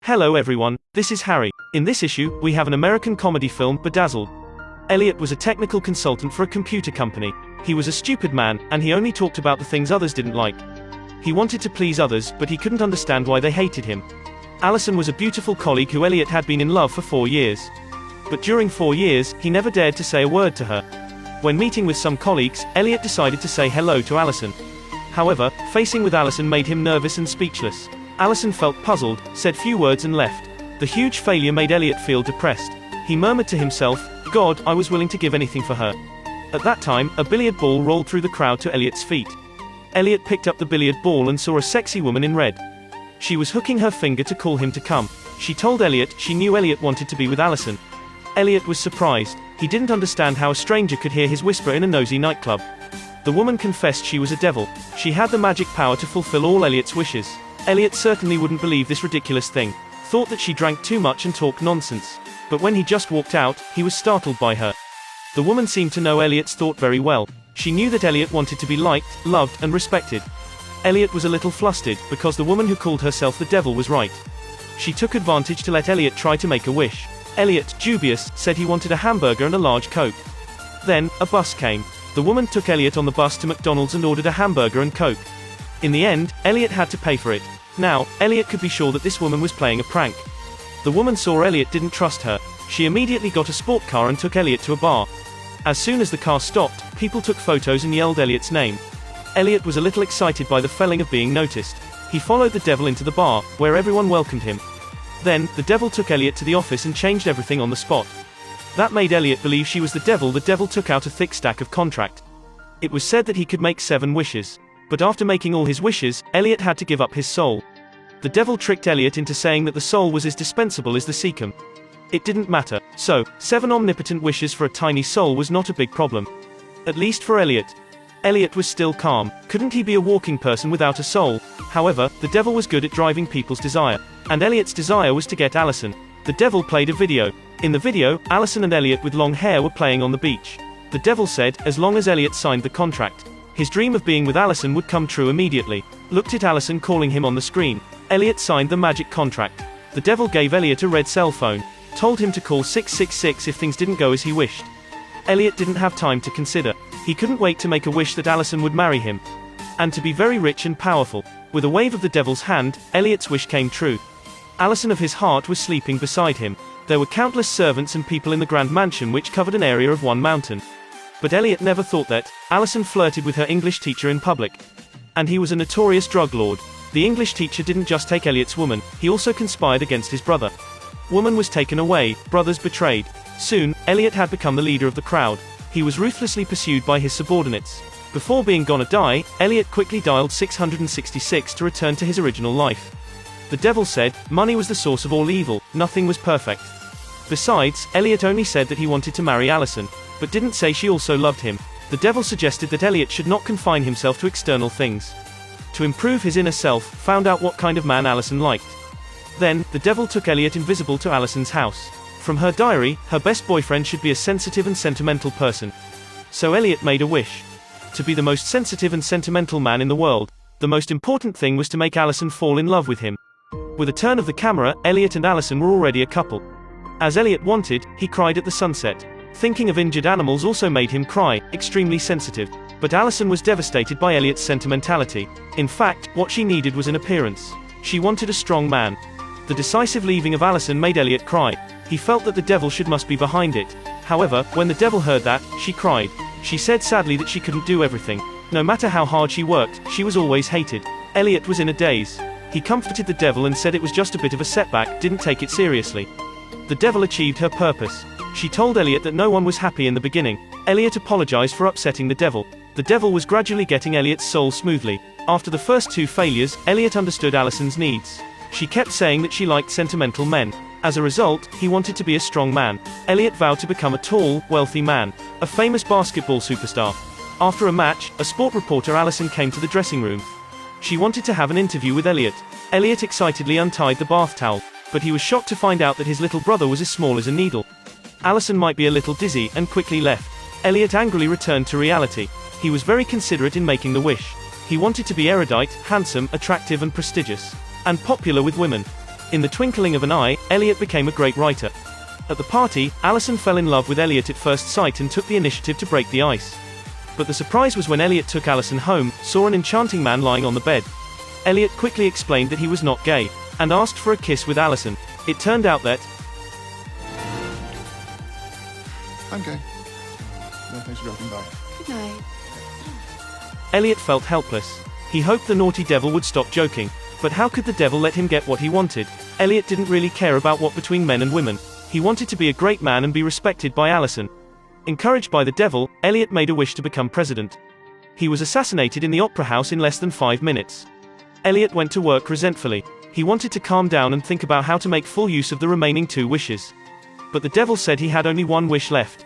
Hello everyone, this is Harry. In this issue, we have an American comedy film, Bedazzled. Elliot was a technical consultant for a computer company. He was a stupid man, and he only talked about the things others didn't like. He wanted to please others, but he couldn't understand why they hated him. Allison was a beautiful colleague who Elliot had been in love for 4 years. But during 4 years, he never dared to say a word to her. When meeting with some colleagues, Elliot decided to say hello to Allison. However, facing with Allison made him nervous and speechless. Allison felt puzzled, said few words and left. The huge failure made Elliot feel depressed. He murmured to himself, "God, I was willing to give anything for her." At that time, a billiard ball rolled through the crowd to Elliot's feet. Elliot picked up the billiard ball and saw a sexy woman in red. She was hooking her finger to call him to come. She told Elliot she knew Elliot wanted to be with Allison. Elliot was surprised. He didn't understand how a stranger could hear his whisper in a nosy nightclub. The woman confessed she was a devil. She had the magic power to fulfill all Elliot's wishes. Elliot certainly wouldn't believe this ridiculous thing. Thought that she drank too much and talked nonsense. But when he just walked out, he was startled by her. The woman seemed to know Elliot's thought very well. She knew that Elliot wanted to be liked, loved, and respected. Elliot was a little flustered, because the woman who called herself the devil was right. She took advantage to let Elliot try to make a wish. Elliot, dubious, said he wanted a hamburger and a large Coke. Then, a bus came. The woman took Elliot on the bus to McDonald's and ordered a hamburger and Coke. In the end, Elliot had to pay for it. Now, Elliot could be sure that this woman was playing a prank. The woman saw Elliot didn't trust her. She immediately got a sport car and took Elliot to a bar. As soon as the car stopped, people took photos and yelled Elliot's name. Elliot was a little excited by the feeling of being noticed. He followed the devil into the bar, where everyone welcomed him. Then, the devil took Elliot to the office and changed everything on the spot. That made Elliot believe she was the devil. The devil took out a thick stack of contract. It was said that he could make 7 wishes. But after making all his wishes, Elliot had to give up his soul. The devil tricked Elliot into saying that the soul was as dispensable as the cecum. It didn't matter. So, 7 omnipotent wishes for a tiny soul was not a big problem. At least for Elliot. Elliot was still calm. Couldn't he be a walking person without a soul? However, the devil was good at driving people's desire. And Elliot's desire was to get Allison. The devil played a video. In the video, Allison and Elliot with long hair were playing on the beach. The devil said, as long as Elliot signed the contract, his dream of being with Allison would come true immediately. Looked at Allison calling him on the screen. Elliot signed the magic contract. The devil gave Elliot a red cell phone. Told him to call 666 if things didn't go as he wished. Elliot didn't have time to consider. He couldn't wait to make a wish that Allison would marry him. And to be very rich and powerful. With a wave of the devil's hand, Elliot's wish came true. Allison of his heart was sleeping beside him. There were countless servants and people in the grand mansion which covered an area of 1 mountain. But Elliot never thought that. Allison flirted with her English teacher in public. And he was a notorious drug lord. The English teacher didn't just take Elliot's woman, he also conspired against his brother. Woman was taken away, brothers betrayed. Soon, Elliot had become the leader of the crowd. He was ruthlessly pursued by his subordinates. Before being gonna die, Elliot quickly dialed 666 to return to his original life. The devil said, money was the source of all evil, nothing was perfect. Besides, Elliot only said that he wanted to marry Allison, but didn't say she also loved him. The devil suggested that Elliot should not confine himself to external things. To improve his inner self, found out what kind of man Allison liked. Then, the devil took Elliot invisible to Allison's house. From her diary, her best boyfriend should be a sensitive and sentimental person. So Elliot made a wish. To be the most sensitive and sentimental man in the world. The most important thing was to make Allison fall in love with him. With a turn of the camera, Elliot and Allison were already a couple. As Elliot wanted, he cried at the sunset. Thinking of injured animals also made him cry, extremely sensitive. But Allison was devastated by Elliot's sentimentality. In fact, what she needed was an appearance. She wanted a strong man. The decisive leaving of Allison made Elliot cry. He felt that the devil must be behind it. However, when the devil heard that, she cried. She said sadly that she couldn't do everything. No matter how hard she worked, she was always hated. Elliot was in a daze. He comforted the devil and said it was just a bit of a setback, didn't take it seriously. The devil achieved her purpose. She told Elliot that no one was happy in the beginning. Elliot apologized for upsetting the devil. The devil was gradually getting Elliot's soul smoothly. After the first 2 failures, Elliot understood Allison's needs. She kept saying that she liked sentimental men. As a result, he wanted to be a strong man. Elliot vowed to become a tall, wealthy man. A famous basketball superstar. After a match, a sport reporter Allison came to the dressing room. She wanted to have an interview with Elliot. Elliot excitedly untied the bath towel. But he was shocked to find out that his little brother was as small as a needle. Allison might be a little dizzy, and quickly left. Elliot angrily returned to reality. He was very considerate in making the wish. He wanted to be erudite, handsome, attractive and prestigious. And popular with women. In the twinkling of an eye, Elliot became a great writer. At the party, Allison fell in love with Elliot at first sight and took the initiative to break the ice. But the surprise was when Elliot took Allison home, saw an enchanting man lying on the bed. Elliot quickly explained that he was not gay, and asked for a kiss with Allison. It turned out that I'm gay. No, thanks for dropping by. Good night. Elliot felt helpless. He hoped the naughty devil would stop joking. But how could the devil let him get what he wanted? Elliot didn't really care about what between men and women. He wanted to be a great man and be respected by Allison. Encouraged by the devil, Elliot made a wish to become president. He was assassinated in the opera house in less than 5 minutes. Elliot went to work resentfully. He wanted to calm down and think about how to make full use of the remaining 2 wishes. But the devil said he had only 1 wish left.